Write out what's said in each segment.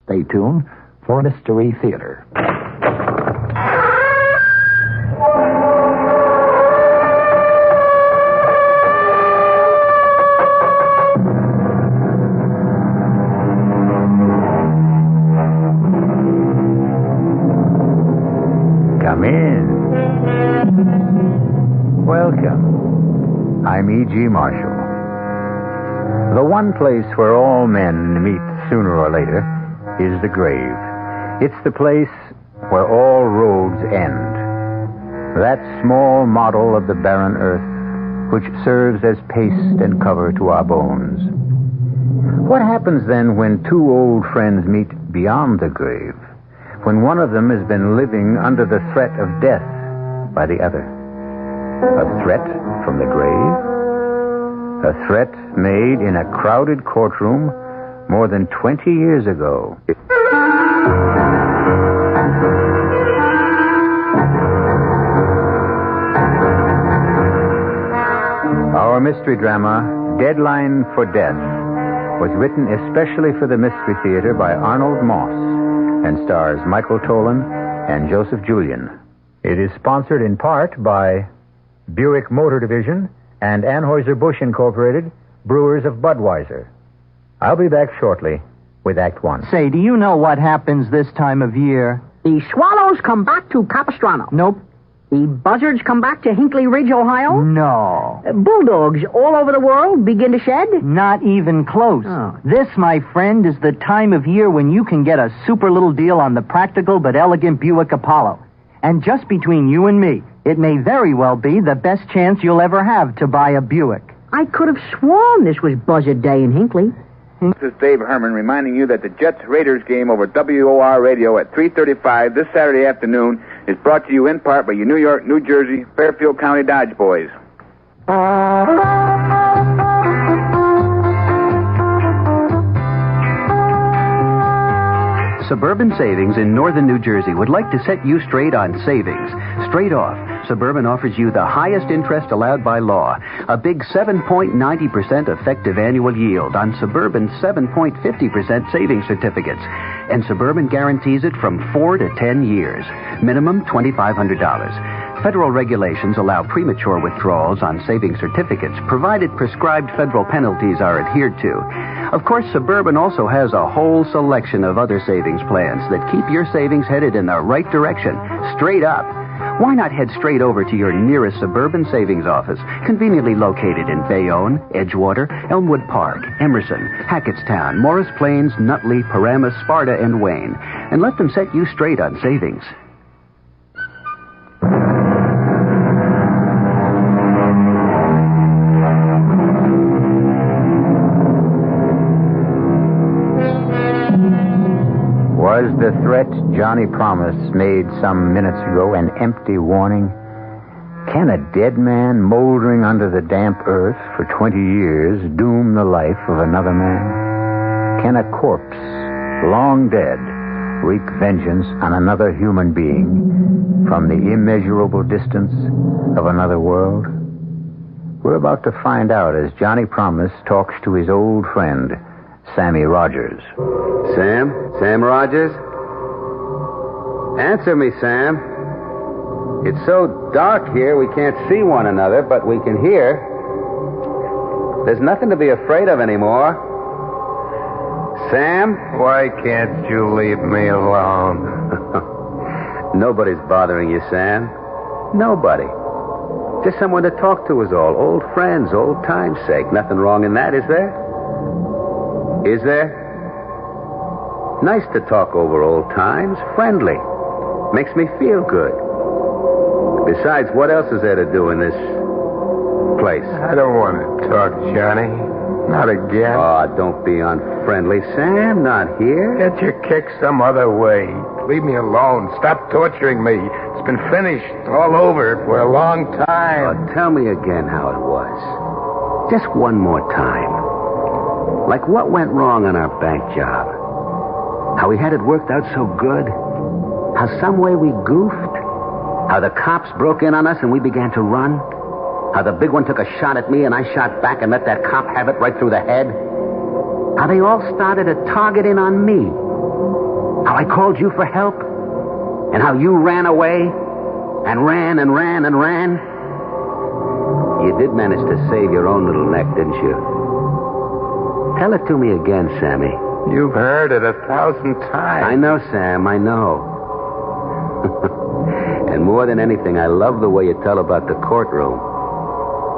Stay tuned for Mystery Theater. Come in. Welcome. I'm E.G. Marshall. The one place where all men meet sooner or later is the grave. It's the place where all roads end. That small model of the barren earth which serves as paste and cover to our bones. What happens then when two old friends meet beyond the grave? When one of them has been living under the threat of death by the other? A threat from the grave? A threat made in a crowded courtroom more than 20 years ago. Our mystery drama, Deadline for Death, was written especially for the Mystery Theater by Arnold Moss and stars Michael Tolan and Joseph Julian. It is sponsored in part by Buick Motor Division and Anheuser-Busch Incorporated, brewers of Budweiser. I'll be back shortly with Act One. Say, do you know what happens this time of year? The swallows come back to Capistrano. Nope. The buzzards come back to Hinkley Ridge, Ohio. No. Bulldogs all over the world begin to shed. Not even close. Oh. This, my friend, is the time of year when you can get a super little deal on the practical but elegant Buick Apollo. And just between you and me, it may very well be the best chance you'll ever have to buy a Buick. I could have sworn this was Buzzard Day in Hinkley. This is Dave Herman reminding you that the Jets-Raiders game over WOR radio at 3:35 this Saturday afternoon is brought to you in part by your New York, New Jersey, Fairfield County Dodge boys. Suburban Savings in northern New Jersey would like to set you straight on savings. Straight off, Suburban offers you the highest interest allowed by law, a big 7.90% effective annual yield on Suburban's 7.50% savings certificates. And Suburban guarantees it from 4 to 10 years. Minimum $2,500. Federal regulations allow premature withdrawals on savings certificates, provided prescribed federal penalties are adhered to. Of course, Suburban also has a whole selection of other savings plans that keep your savings headed in the right direction, straight up. Why not head straight over to your nearest Suburban savings office, conveniently located in Bayonne, Edgewater, Elmwood Park, Emerson, Hackettstown, Morris Plains, Nutley, Paramus, Sparta, and Wayne, and let them set you straight on savings. Was the threat Johnny Promise made some minutes ago an empty warning? Can a dead man moldering under the damp earth for 20 years doom the life of another man? Can a corpse, long dead, wreak vengeance on another human being from the immeasurable distance of another world? We're about to find out as Johnny Promise talks to his old friend, Sammy Rogers. Sam Rogers? Answer me, Sam. It's so dark here we can't see one another, but we can hear. There's nothing to be afraid of anymore. Sam? Why can't you leave me alone? Nobody's bothering you, Sam. Nobody. Just someone to talk to is all. Old friends, old time's sake. Nothing wrong in that, is there? Is there? Nice to talk over old times. Friendly. Makes me feel good. Besides, what else is there to do in this place? I don't want to talk, Johnny. Not again. Oh, don't be unfriendly, Sam. Not here. Get your kicks some other way. Leave me alone. Stop torturing me. It's been finished all over for a long time. Oh, tell me again how it was. Just one more time. Like what went wrong on our bank job? How we had it worked out so good? How some way we goofed? How the cops broke in on us and we began to run? How the big one took a shot at me and I shot back and let that cop have it right through the head? How they all started to target in on me How I called you for help? And how you ran away? And ran and ran and ran? You did manage to save your own little neck, didn't you? Tell it to me again, Sammy. You've heard it 1,000 times. I know, Sam, I know. And more than anything, I love the way you tell about the courtroom.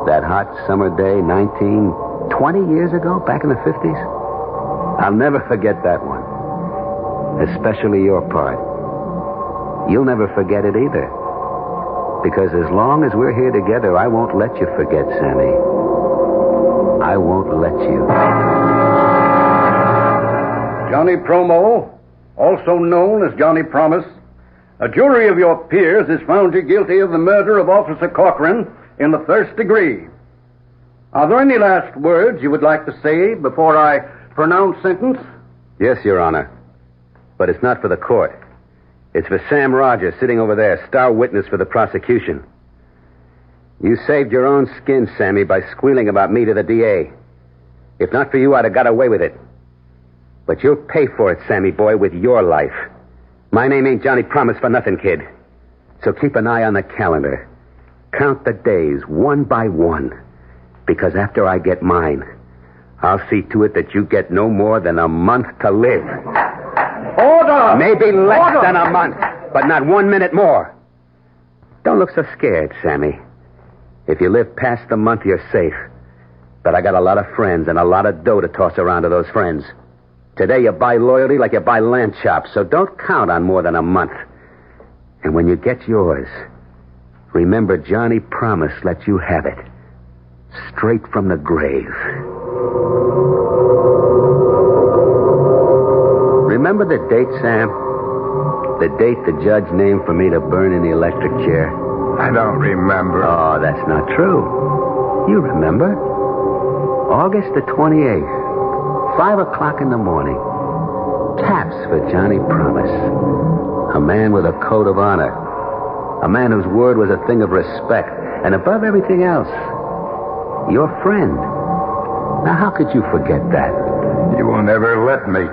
That hot summer day, 20 years ago, back in the 50s. I'll never forget that one. Especially your part. You'll never forget it either. Because as long as we're here together, I won't let you forget, Sammy. I won't let you. Johnny Promo, also known as Johnny Promise, a jury of your peers has found you guilty of the murder of Officer Corcoran in the first degree. Are there any last words you would like to say before I pronounce sentence? Yes, Your Honor. But it's not for the court. It's for Sam Rogers sitting over there, star witness for the prosecution. You saved your own skin, Sammy, by squealing about me to the DA. If not for you, I'd have got away with it. But you'll pay for it, Sammy boy, with your life. My name ain't Johnny Promise for nothing, kid. So keep an eye on the calendar. Count the days one by one. Because after I get mine, I'll see to it that you get no more than a month to live. Order! Maybe less than a month, but not 1 minute more. Don't look so scared, Sammy. If you live past the month, you're safe. But I got a lot of friends and a lot of dough to toss around to those friends. Today you buy loyalty like you buy lamb chops, so don't count on more than a month. And when you get yours, remember Johnny Promise let you have it. Straight from the grave. Remember the date, Sam? The date the judge named for me to burn in the electric chair? I don't remember. Oh, that's not true. You remember. August the 28th. 5 o'clock in the morning. Taps for Johnny Promise. A man with a code of honor. A man whose word was a thing of respect. And above everything else, your friend. Now, how could you forget that? You will never let me.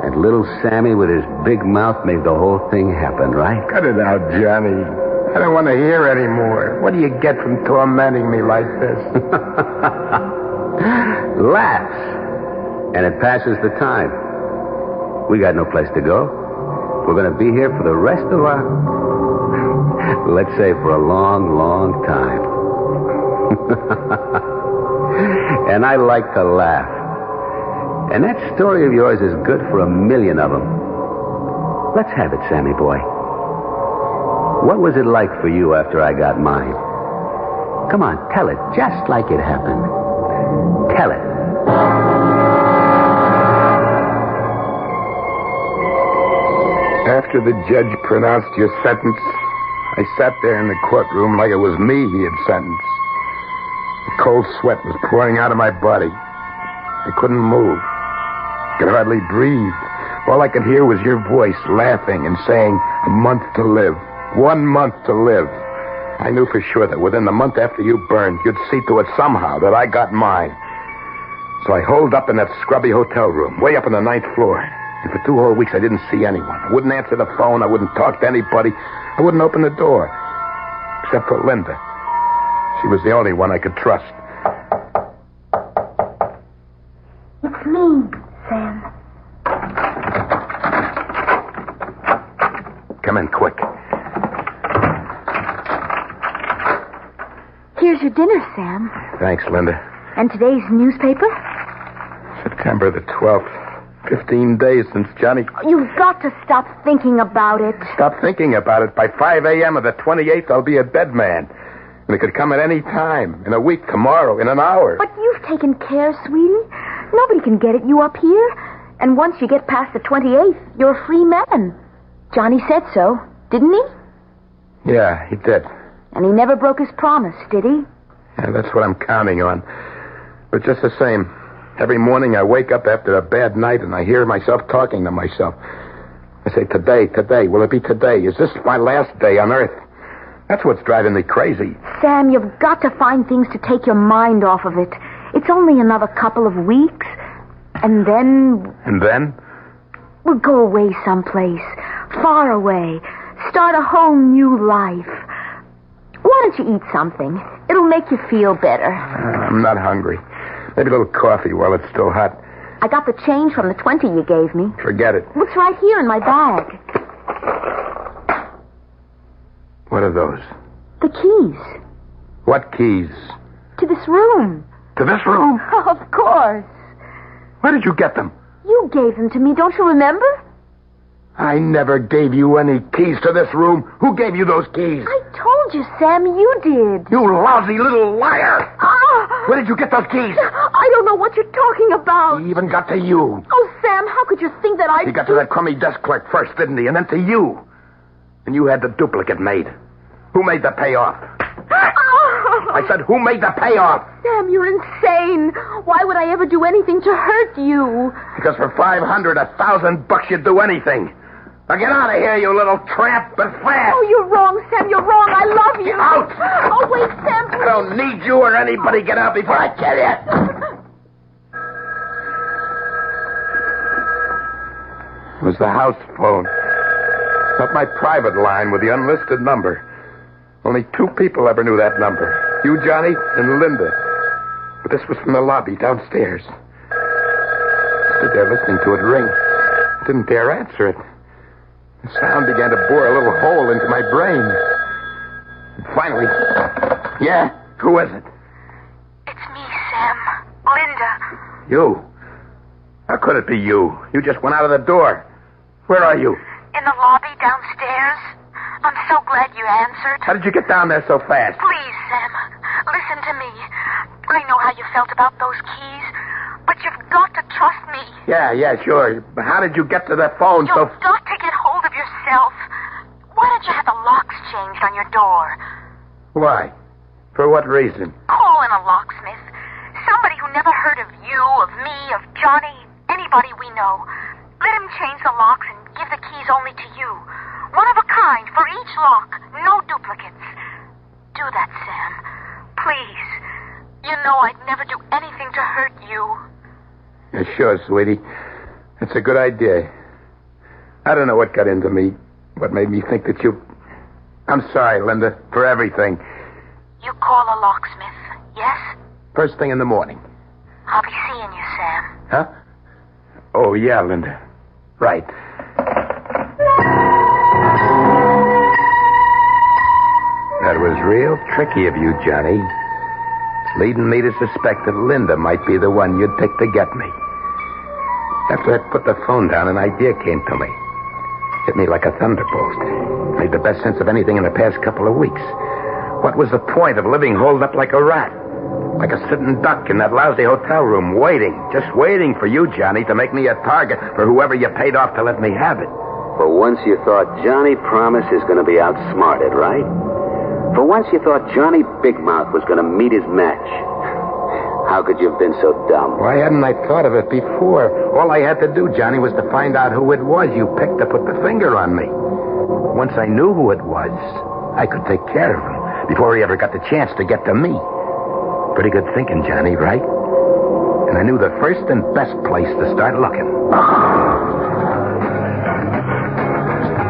And little Sammy with his big mouth made the whole thing happen, right? Cut it out, Johnny. I don't want to hear anymore. What do you get from tormenting me like this? Laughs. And it passes the time. We got no place to go. We're going to be here for the rest of our... let's say for a long, long time. And I like to laugh. And that story of yours is good for 1,000,000 of them. Let's have it, Sammy boy. What was it like for you after I got mine? Come on, tell it just like it happened. Tell it. After the judge pronounced your sentence, I sat there in the courtroom like it was me he had sentenced. The cold sweat was pouring out of my body. I couldn't move. Could hardly breathe. All I could hear was your voice laughing and saying, a month to live. 1 month to live. I knew for sure that within the month after you burned, you'd see to it somehow that I got mine. So I holed up in that scrubby hotel room, way up on the 9th floor. And for 2 whole weeks, I didn't see anyone. I wouldn't answer the phone. I wouldn't talk to anybody. I wouldn't open the door. Except for Linda. She was the only one I could trust. It's me, Sam. Come in quick. Here's your dinner, Sam. Thanks, Linda. And today's newspaper? September the 12th. 15 days since Johnny... You've got to stop thinking about it. Stop thinking about it. By 5 a.m. of the 28th, I'll be a dead man. And it could come at any time. In a week, tomorrow, in an hour. But you've taken care, sweetie. Nobody can get at you up here. And once you get past the 28th, you're a free man. Johnny said so, didn't he? Yeah, he did. And he never broke his promise, did he? Yeah, that's what I'm counting on. But just the same, every morning I wake up after a bad night and I hear myself talking to myself. I say, today, will it be today? Is this my last day on Earth? That's what's driving me crazy. Sam, you've got to find things to take your mind off of it. It's only another couple of weeks. And then... And then? We'll go away someplace, far away. Start a whole new life. Why don't you eat something? It'll make you feel better. I'm not hungry. Maybe a little coffee while it's still hot. I got the change from the 20 you gave me. Forget it. It's right here in my bag. What are those? The keys. What keys? To this room. To this room? Of course. Where did you get them? You gave them to me, don't you remember? I never gave you any keys to this room. Who gave you those keys? I told you, Sam, you did. You lousy little liar. Ah! Where did you get those keys? I don't know what you're talking about. He even got to you. Oh, Sam, how could you think that I... He got to that crummy desk clerk first, didn't he? And then to you. And you had the duplicate made. Who made the payoff? I said, who made the payoff? Sam, you're insane. Why would I ever do anything to hurt you? Because for $500, $1,000 you'd do anything. Now get out of here, you little tramp, but fast. Oh, you're wrong, Sam. You're wrong. I love you. Out. Oh, wait, Sam. Please. I don't need you or anybody. Get out before I kill you. It was the house phone. Not my private line with the unlisted number. Only 2 people ever knew that number. You, Johnny, and Linda. But this was from the lobby downstairs. I stood there listening to it ring. Didn't dare answer it. The sound began to bore a little hole into my brain. And finally... Yeah? Who is it? It's me, Sam. Linda. You? How could it be you? You just went out of the door. Where are you? In the lobby downstairs. I'm so glad you answered. How did you get down there so fast? Please, Sam, listen to me. I know how you felt about those keys, but you've got to trust me. Yeah, sure. But how did you get to the phone You've got to get hold of yourself. Why don't you have the locks changed on your door? Why? For what reason? Call in a locksmith. Somebody who never heard of you, of me, of Johnny, anybody we know. Let him change the locks and give the keys only to you. One of a kind for each lock. No duplicates. Do that, Sam. Please. You know I'd never do anything to hurt you. Yeah, sure, sweetie. That's a good idea. I don't know what got into me. What made me think that you... I'm sorry, Linda, for everything. You call a locksmith, yes? First thing in the morning. I'll be seeing you, Sam. Huh? Oh, yeah, Linda. Right. That was real tricky of you, Johnny. Leading me to suspect that Linda might be the one you'd pick to get me. After I put the phone down, an idea came to me. Hit me like a thunderbolt. Made the best sense of anything in the past couple of weeks. What was the point of living holed up like a rat? Like a sitting duck in that lousy hotel room, waiting, just waiting for you, Johnny, to make me a target for whoever you paid off to let me have it. For once you thought Johnny Promise is going to be outsmarted, right? For once you thought Johnny Big Mouth was going to meet his match. How could you have been so dumb? Why hadn't I thought of it before? All I had to do, Johnny, was to find out who it was you picked to put the finger on me. Once I knew who it was, I could take care of him before he ever got the chance to get to me. Pretty good thinking, Johnny, right? And I knew the first and best place to start looking.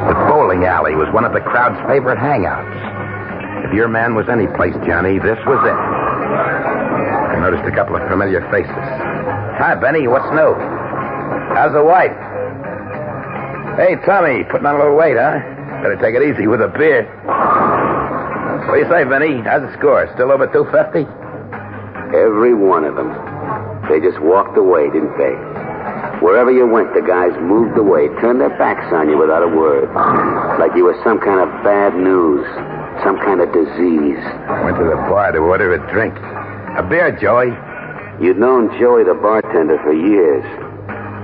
The bowling alley was one of the crowd's favorite hangouts. If your man was any place, Johnny, this was it. I noticed a couple of familiar faces. Hi, Benny. What's new? How's the wife? Hey, Tommy. Putting on a little weight, huh? Better take it easy with a beer. What do you say, Benny? How's the score? Still over 250? Every one of them. They just walked away, didn't they? Wherever you went, the guys moved away, turned their backs on you without a word. Like you were some kind of bad news. Some kind of disease. Went to the bar to order a drink. A beer, Joey. You'd known Joey the bartender for years.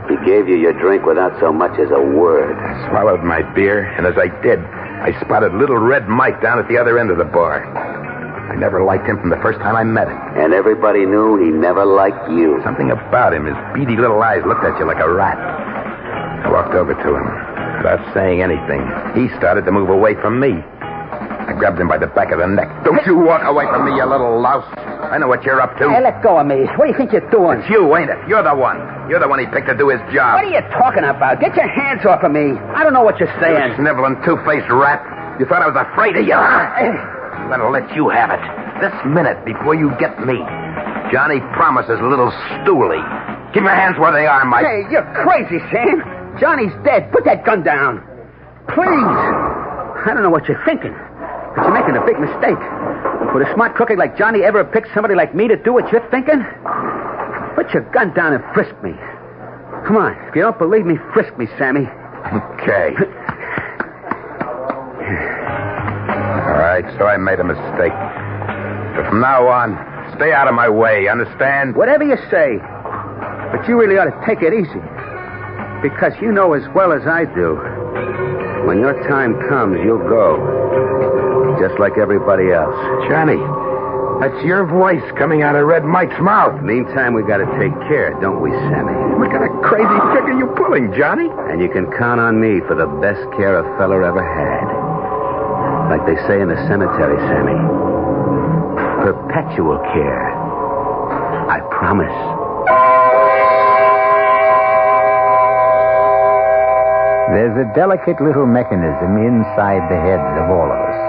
He gave you your drink without so much as a word. I swallowed my beer, and as I did, I spotted Little Red Mike down at the other end of the bar. I never liked him from the first time I met him. And everybody knew he never liked you. Something about him, his beady little eyes looked at you like a rat. I walked over to him. Without saying anything, he started to move away from me. I grabbed him by the back of the neck. Don't you walk away from me, you little louse. I know what you're up to. Hey, let go of me. What do you think you're doing? It's you, ain't it? You're the one. You're the one he picked to do his job. What are you talking about? Get your hands off of me. I don't know what you're saying. You sniveling, two-faced rat. You thought I was afraid of you, huh? I'm going to let you have it. This minute, before you get me. Johnny promises little Stooley. Keep your hands where they are, Mike. Hey, you're crazy, Sam. Johnny's dead. Put that gun down. Please. I don't know what you're thinking, but you're making a big mistake. Would a smart crooked like Johnny ever pick somebody like me to do what you're thinking? Put your gun down and frisk me. Come on. If you don't believe me, frisk me, Sammy. Okay. All right, so I made a mistake. But from now on, stay out of my way, understand? Whatever you say. But you really ought to take it easy. Because you know as well as I do, when your time comes, you'll go. Just like everybody else. Johnny, that's your voice coming out of Red Mike's mouth. Meantime, we gotta take care, don't we, Sammy? What kind of crazy trick are you pulling, Johnny? And you can count on me for the best care a feller ever had. Like they say in the cemetery, Sammy. Perpetual care. I promise. There's a delicate little mechanism inside the heads of all of us.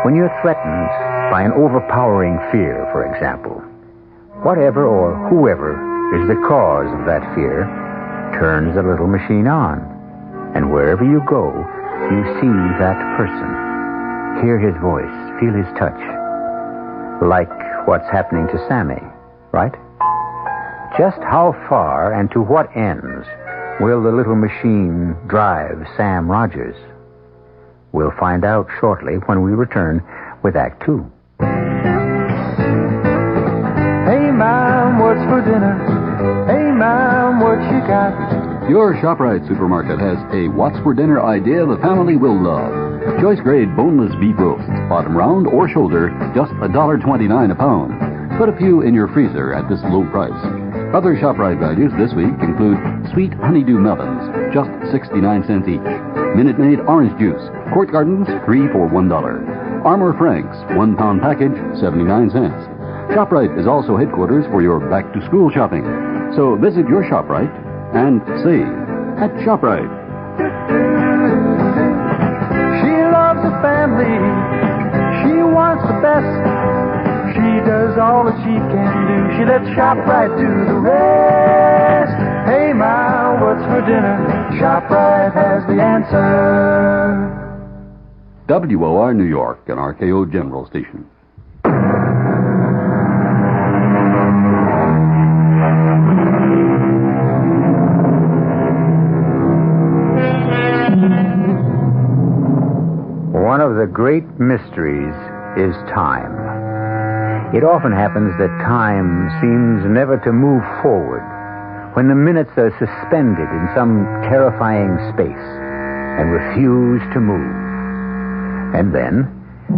When you're threatened by an overpowering fear, for example, whatever or whoever is the cause of that fear turns the little machine on. And wherever you go, you see that person. Hear his voice, feel his touch. Like what's happening to Sammy, right? Just how far and to what ends will the little machine drive Sam Rogers? We'll find out shortly when we return with Act 2. Hey, Mom, what's for dinner? Hey, Mom, what you got? Your ShopRite supermarket has a what's for dinner idea the family will love. Choice-grade boneless beef roasts, bottom round or shoulder, just $1.29 a pound. Put a few in your freezer at this low price. Other ShopRite values this week include sweet honeydew melons, just 69 cents each. Minute Maid orange juice, Court Gardens, 3 for $1. Armour Franks, 1 pound package, 79 cents. ShopRite is also headquarters for your back-to-school shopping. So visit your ShopRite and save at ShopRite. She loves the family. She wants the best. She does all that she can do. She lets ShopRite do the rest. Hey, Ma, what's for dinner? ShopRite has the answer. WOR New York, an RKO General Station. One of the great mysteries is time. It often happens that time seems never to move forward, when the minutes are suspended in some terrifying space and refuse to move. And then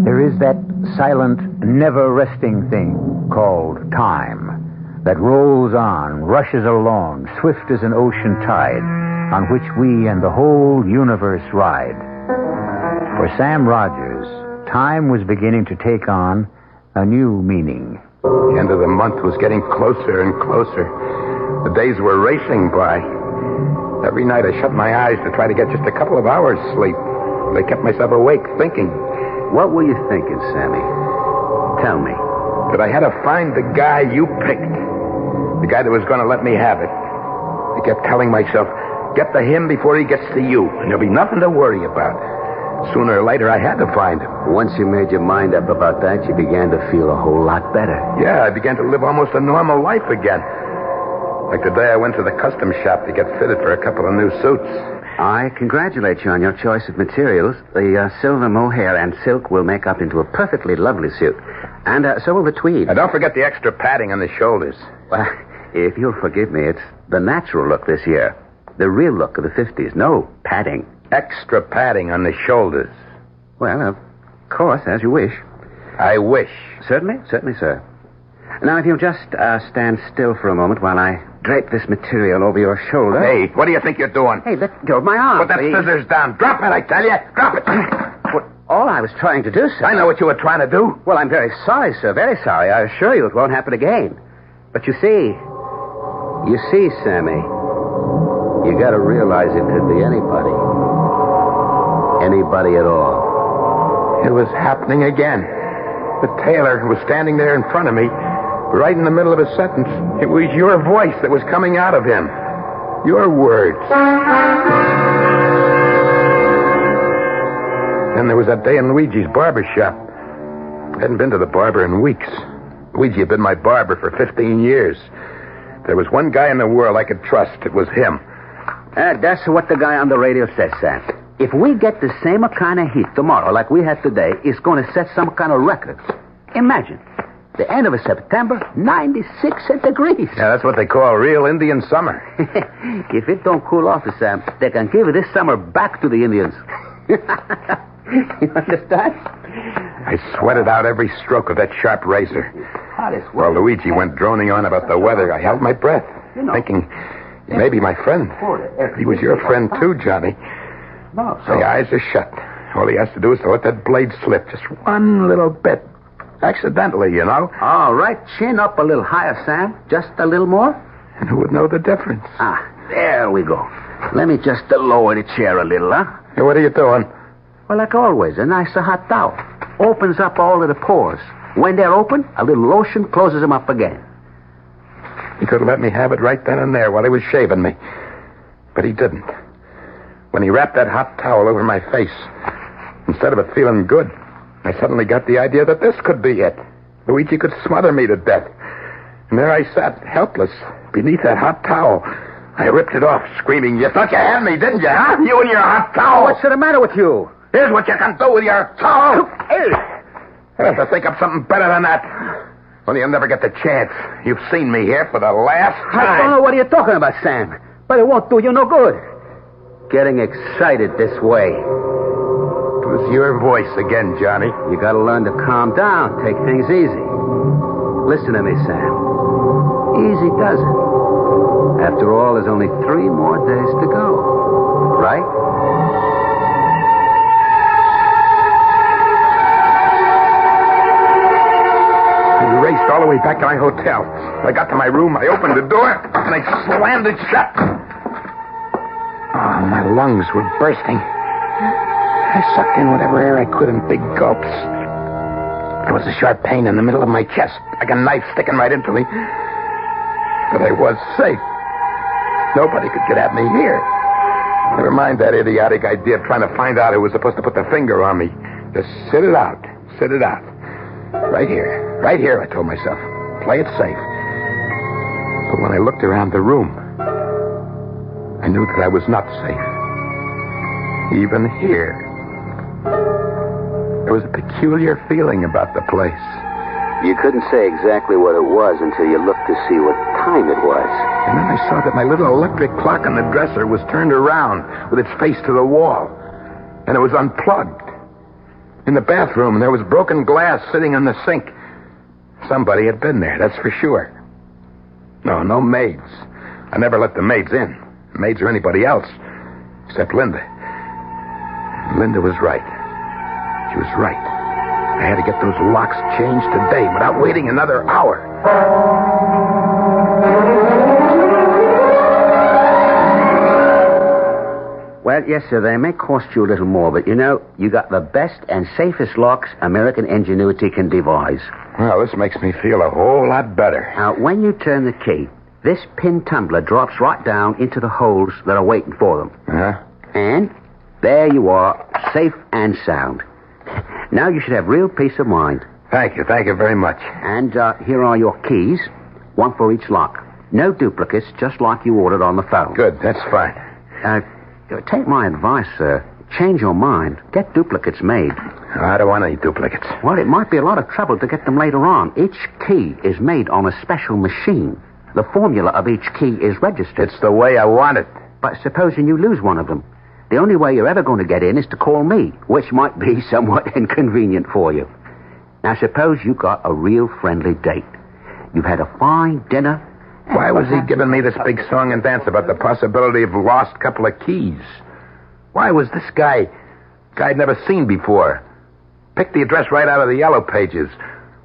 there is that silent, never-resting thing called time that rolls on, rushes along, swift as an ocean tide, on which we and the whole universe ride. For Sam Rogers, time was beginning to take on a new meaning. The end of the month was getting closer and closer. The days were racing by. Every night I shut my eyes to try to get just a couple of hours sleep. I kept myself awake thinking. What were you thinking, Sammy? Tell me. That I had to find the guy you picked. The guy that was going to let me have it. I kept telling myself, get to him before he gets to you, and there'll be nothing to worry about. Sooner or later, I had to find him. Once you made your mind up about that, you began to feel a whole lot better. Yeah, I began to live almost a normal life again. Like the day I went to the custom shop to get fitted for a couple of new suits. I congratulate you on your choice of materials. The silver mohair and silk will make up into a perfectly lovely suit. And so will the tweed. Now, don't forget the extra padding on the shoulders. Well, if you'll forgive me, it's the natural look this year. The real look of the 50s. No padding. Extra padding on the shoulders. Well, of course, as you wish. I wish. Certainly, sir. Now, if you'll just stand still for a moment while I drape this material over your shoulder. Hey, what do you think you're doing? Hey, let go of my arm, Put that please. scissors down. Drop it, I tell you. Drop it. All I was trying to do, sir... I know what you were trying to do. Well, I'm very sorry, sir. Very sorry. I assure you it won't happen again. But you see, Sammy, you got to realize it could be anybody. Anybody at all. It was happening again. The tailor was standing there in front of me, right in the middle of a sentence. It was your voice that was coming out of him. Your words. Then there was that day in Luigi's barber shop. I hadn't been to the barber in weeks. Luigi had been my barber for 15 years. There was one guy in the world I could trust. It was him. That's what the guy on the radio says, Sam. If we get the same kind of heat tomorrow like we had today, it's going to set some kind of record. Imagine, the end of September, 96 degrees. Yeah, that's what they call real Indian summer. If it don't cool off, Sam, they can give this summer back to the Indians. You understand? I sweated out every stroke of that sharp razor. While Luigi went droning on about the weather, I held my breath, thinking, he may be my friend. He was your friend too, Johnny. My eyes are shut. All he has to do is to let that blade slip just one little bit. Accidentally, you know. All right, chin up a little higher, Sam. Just a little more. And who would know the difference? There we go. Let me just lower the chair a little, huh? Hey, what are you doing? Well, like always, a nice hot towel. Opens up all of the pores. When they're open, a little lotion closes them up again. He could have let me have it right then and there while he was shaving me. But he didn't. When he wrapped that hot towel over my face, instead of it feeling good, I suddenly got the idea that this could be it. Luigi could smother me to death. And there I sat, helpless, beneath that hot towel. I ripped it off, screaming, "You thought you had me, didn't you, huh? You and your hot towel!" What's the matter with you? Here's what you can do with your towel. I have to think of something better than that. Only you'll never get the chance. You've seen me here for the last time. I don't know what you're talking about, Sam. But it won't do you no good. Getting excited this way. It was your voice again, Johnny. You gotta learn to calm down. Take things easy. Listen to me, Sam. Easy does it. After all, there's only 3 more days to go. Right? I raced all the way back to my hotel. I got to my room, I opened the door, and I slammed it shut. Oh, my lungs were bursting. I sucked in whatever air I could in big gulps. There was a sharp pain in the middle of my chest, like a knife sticking right into me. But I was safe. Nobody could get at me here. Never mind that idiotic idea of trying to find out who was supposed to put the finger on me. Just sit it out. Sit it out. Right here. Right here, I told myself. Play it safe. But when I looked around the room, I knew that I was not safe. Even here. There was a peculiar feeling about the place. You couldn't say exactly what it was until you looked to see what time it was. And then I saw that my little electric clock on the dresser was turned around with its face to the wall. And it was unplugged. In the bathroom, there was broken glass sitting in the sink. Somebody had been there, that's for sure. No maids. I never let the maids in. Maids or anybody else. Except Linda. Linda was right. She was right. I had to get those locks changed today without waiting another hour. Well, yes, sir, they may cost you a little more, but you know, you got the best and safest locks American ingenuity can devise. Well, this makes me feel a whole lot better. Now, when you turn the key, this pin tumbler drops right down into the holes that are waiting for them. Uh-huh. And there you are, safe and sound. Now you should have real peace of mind. Thank you very much. And here are your keys, one for each lock. No duplicates, just like you ordered on the phone. Good, that's fine. Take my advice, sir. Change your mind. Get duplicates made. I don't want any duplicates. Well, it might be a lot of trouble to get them later on. Each key is made on a special machine. The formula of each key is registered. It's the way I want it. But supposing you lose one of them, the only way you're ever going to get in is to call me, which might be somewhat inconvenient for you. Now, suppose you got a real friendly date. You've had a fine dinner. Why was he giving me this big song and dance about the possibility of a lost couple of keys? Why was this guy I'd never seen before, picked the address right out of the yellow pages.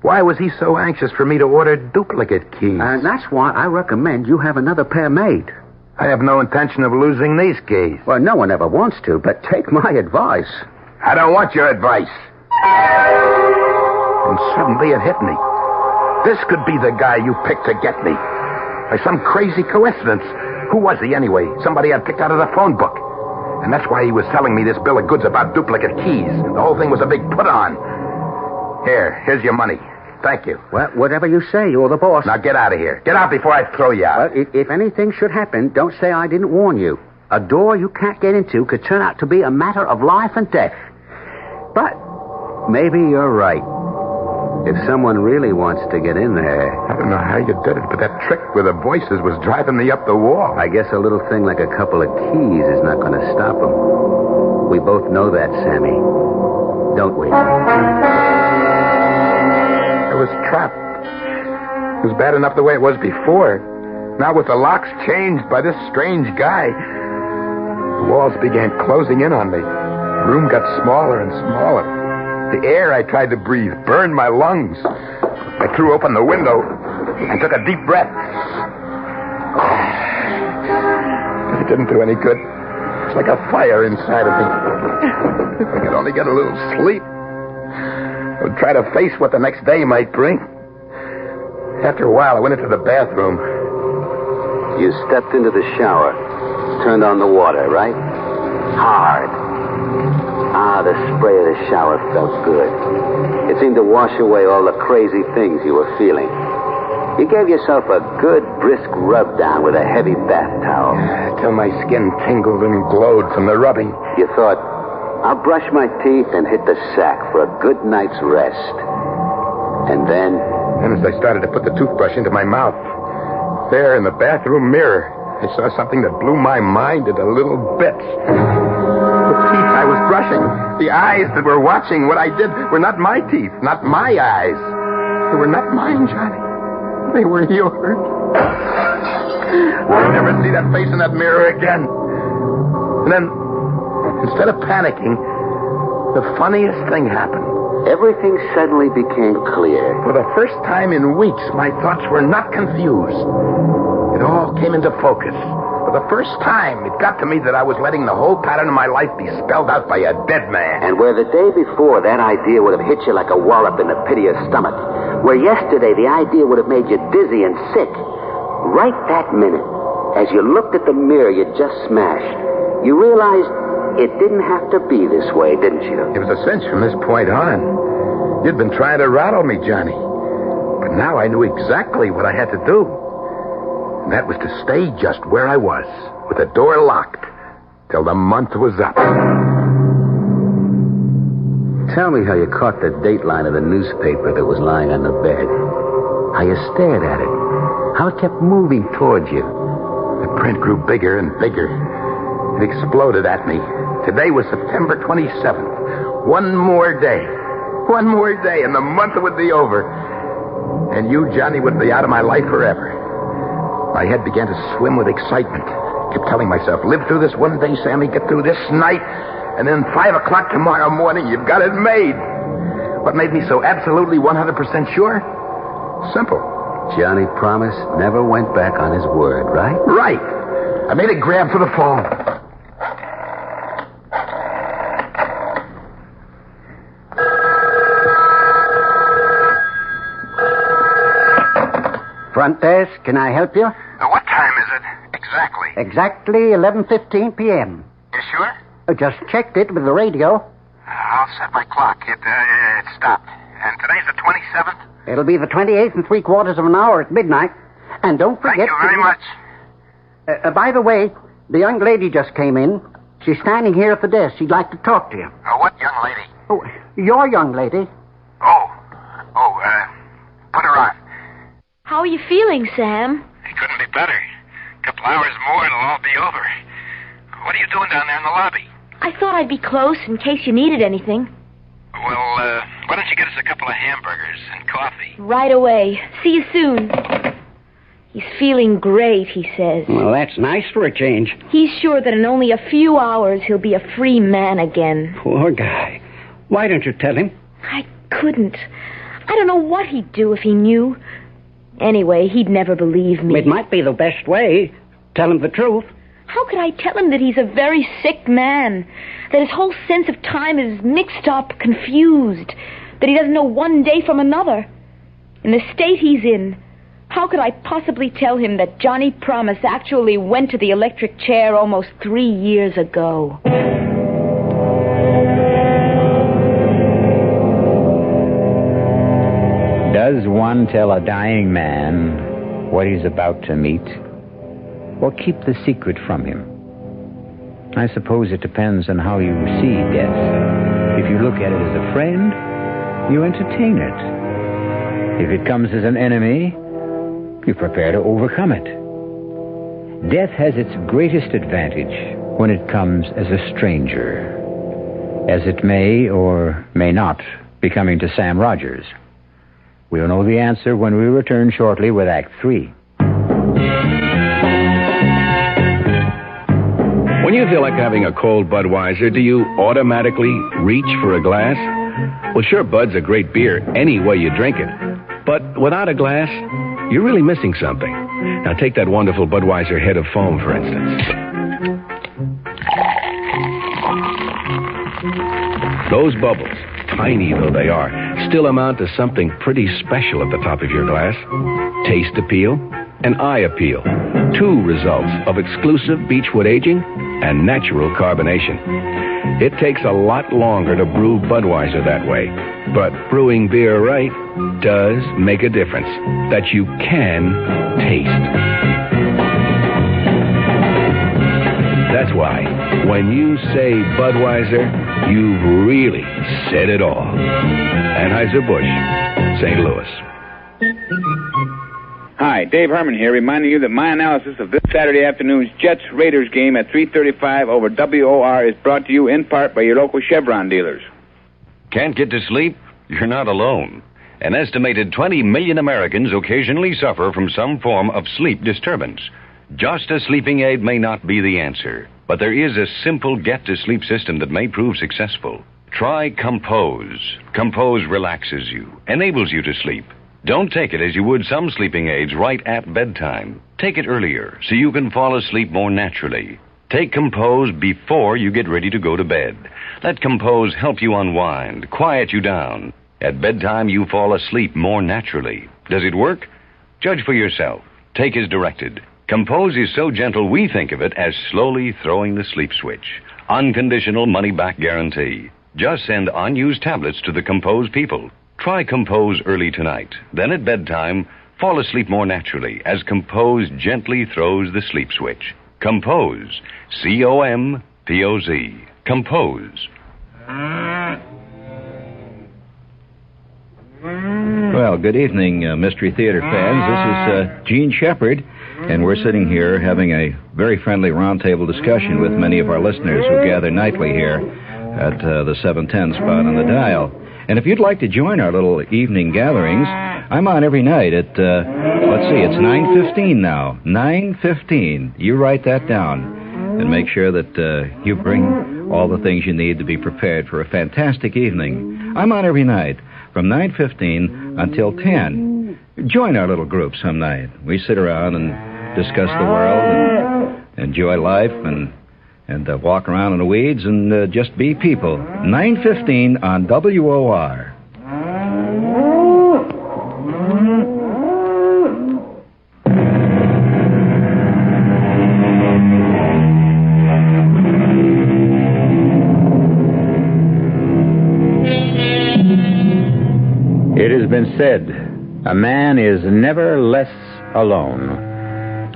Why was he so anxious for me to order duplicate keys? And that's why I recommend you have another pair made. I have no intention of losing these keys. Well, no one ever wants to, but take my advice. I don't want your advice. And suddenly it hit me. This could be the guy you picked to get me. By some crazy coincidence. Who was he anyway? Somebody I'd picked out of the phone book. And that's why he was selling me this bill of goods about duplicate keys. The whole thing was a big put-on. Here's your money. Thank you. Well, whatever you say, you're the boss. Now get out of here. Get out before I throw you out. Well, if anything should happen, don't say I didn't warn you. A door you can't get into could turn out to be a matter of life and death. But maybe you're right. If someone really wants to get in there... I don't know how you did it, but that trick with the voices was driving me up the wall. I guess a little thing like a couple of keys is not going to stop them. We both know that, Sammy. Don't we? I was trapped. It was bad enough the way it was before. Now with the locks changed by this strange guy, the walls began closing in on me. The room got smaller and smaller. The air I tried to breathe burned my lungs. I threw open the window and took a deep breath. It didn't do any good. It's like a fire inside of me. If I could only get a little sleep, I would try to face what the next day might bring. After a while, I went into the bathroom. You stepped into the shower, turned on the water, right? Hard. The spray of the shower felt good. It seemed to wash away all the crazy things you were feeling. You gave yourself a good, brisk rub down with a heavy bath towel. Till my skin tingled and glowed from the rubbing. You thought, I'll brush my teeth and hit the sack for a good night's rest. And then... And as I started to put the toothbrush into my mouth, there in the bathroom mirror, I saw something that blew my mind into little bits. The teeth I was brushing, the eyes that were watching what I did were not my teeth, not my eyes. They were not mine, Johnny. They were yours. I'll never see that face in that mirror again. And then, instead of panicking, the funniest thing happened. Everything suddenly became clear. For the first time in weeks, my thoughts were not confused. It all came into focus. For the first time, it got to me that I was letting the whole pattern of my life be spelled out by a dead man. And where the day before that idea would have hit you like a wallop in the pit of your stomach, where yesterday the idea would have made you dizzy and sick, right that minute, as you looked at the mirror you just smashed, you realized it didn't have to be this way, didn't you? It was a cinch from this point on. You'd been trying to rattle me, Johnny. But now I knew exactly what I had to do. And that was to stay just where I was, with the door locked, till the month was up. Tell me how you caught the dateline of the newspaper that was lying on the bed. How you stared at it. How it kept moving towards you. The print grew bigger and bigger. It exploded at me. Today was September 27th. One more day. One more day, and the month would be over. And you, Johnny, would be out of my life forever. My head began to swim with excitement. Kept telling myself, live through this one day, Sammy, get through this night, and then 5 o'clock tomorrow morning, you've got it made. What made me so absolutely 100% sure? Simple. Johnny Promise never went back on his word, right? Right. I made a grab for the phone. Front desk, can I help you? What time is it? Exactly. Exactly 11:15 p.m. You sure? Just checked it with the radio. I'll set my clock. It stopped. And today's the 27th? It'll be the 28th and 3/4 of an hour at midnight. And don't forget... Thank you very much. By the way, the young lady just came in. She's standing here at the desk. She'd like to talk to you. What young lady? Oh, your young lady. Put her on. How are you feeling, Sam? It couldn't be better. A couple hours more and it'll all be over. What are you doing down there in the lobby? I thought I'd be close in case you needed anything. Well, why don't you get us a couple of hamburgers and coffee? Right away. See you soon. He's feeling great, he says. Well, that's nice for a change. He's sure that in only a few hours he'll be a free man again. Poor guy. Why don't you tell him? I couldn't. I don't know what he'd do if he knew. Anyway, he'd never believe me. It might be the best way. Tell him the truth. How could I tell him that he's a very sick man? That his whole sense of time is mixed up, confused? That he doesn't know one day from another? In the state he's in, how could I possibly tell him that Johnny Promise actually went to the electric chair almost 3 years ago? Does one tell a dying man what he's about to meet, or keep the secret from him? I suppose it depends on how you see death. If you look at it as a friend, you entertain it. If it comes as an enemy, you prepare to overcome it. Death has its greatest advantage when it comes as a stranger, as it may or may not be coming to Sam Rogers. We'll know the answer when we return shortly with Act 3. When you feel like having a cold Budweiser, do you automatically reach for a glass? Well, sure, Bud's a great beer any way you drink it. But without a glass, you're really missing something. Now, take that wonderful Budweiser head of foam, for instance. Those bubbles, tiny though they are, still amount to something pretty special at the top of your glass. Taste appeal and eye appeal. 2 results of exclusive beechwood aging and natural carbonation. It takes a lot longer to brew Budweiser that way, but brewing beer right does make a difference that you can taste. That's why when you say Budweiser, you've really said it all. Anheuser-Busch, St. Louis. Hi, Dave Herman here, reminding you that my analysis of this Saturday afternoon's Jets-Raiders game at 3:35 over WOR is brought to you in part by your local Chevron dealers. Can't get to sleep? You're not alone. An estimated 20 million Americans occasionally suffer from some form of sleep disturbance. Just a sleeping aid may not be the answer, but there is a simple get-to-sleep system that may prove successful. Try Compose. Compose relaxes you, enables you to sleep. Don't take it as you would some sleeping aids right at bedtime. Take it earlier so you can fall asleep more naturally. Take Compose before you get ready to go to bed. Let Compose help you unwind, quiet you down. At bedtime, you fall asleep more naturally. Does it work? Judge for yourself. Take as directed. Compose is so gentle we think of it as slowly throwing the sleep switch. Unconditional money-back guarantee. Just send unused tablets to the Compose people. Try Compose early tonight. Then at bedtime, fall asleep more naturally as Compose gently throws the sleep switch. Compose. C-O-M-P-O-Z. Compose. Well, good evening, Mystery Theater fans. This is Gene Shepard, and we're sitting here having a very friendly roundtable discussion with many of our listeners who gather nightly here at the 710 spot on the dial. And if you'd like to join our little evening gatherings, I'm on every night at, it's 9:15 now. 9:15. You write that down and make sure that you bring all the things you need to be prepared for a fantastic evening. I'm on every night from 9:15 until 10. Join our little group some night. We sit around and discuss the world and enjoy life and walk around in the weeds and just be people. 9:15 on WOR. It has been said, a man is never less alone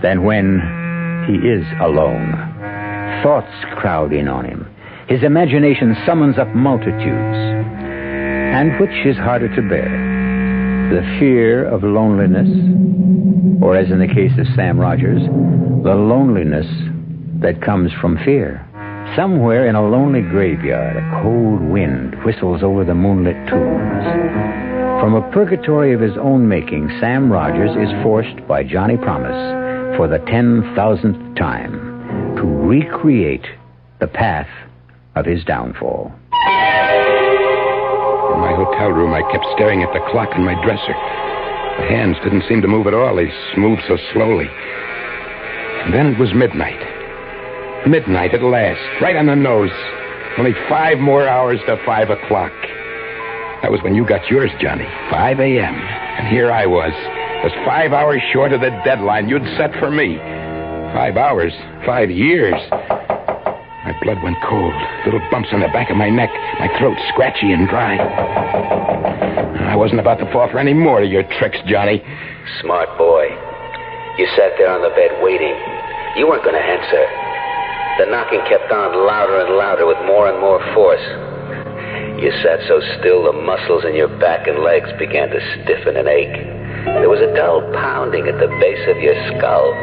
than when he is alone. Thoughts crowd in on him. His imagination summons up multitudes. And which is harder to bear? The fear of loneliness, or as in the case of Sam Rogers, the loneliness that comes from fear. Somewhere in a lonely graveyard, a cold wind whistles over the moonlit tombs. From a purgatory of his own making, Sam Rogers is forced by Johnny Promise for the 10,000th time to recreate the path of his downfall. My hotel room, I kept staring at the clock on my dresser. The hands didn't seem to move at all. They moved so slowly. And then it was midnight. Midnight at last, right on the nose. Only 5 more hours to 5 o'clock. That was when you got yours, Johnny. 5 a.m. And here I was, just 5 hours short of the deadline you'd set for me. 5 hours, 5 years. My blood went cold. Little bumps on the back of my neck. My throat scratchy and dry. I wasn't about to fall for any more of your tricks, Johnny. Smart boy. You sat there on the bed waiting. You weren't going to answer. The knocking kept on louder and louder with more and more force. You sat so still the muscles in your back and legs began to stiffen and ache. There was a dull pounding at the base of your skull.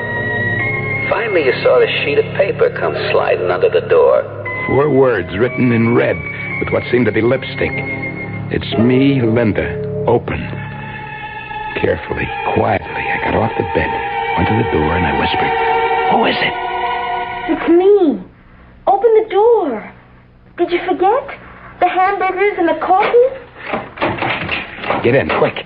Finally, you saw the sheet of paper come sliding under the door. 4 words written in red with what seemed to be lipstick. It's me, Linda. Open. Carefully, quietly, I got off the bed, went to the door, and I whispered, "Who is it?" It's me. Open the door. Did you forget? The hamburgers and the coffee? Get in, quick.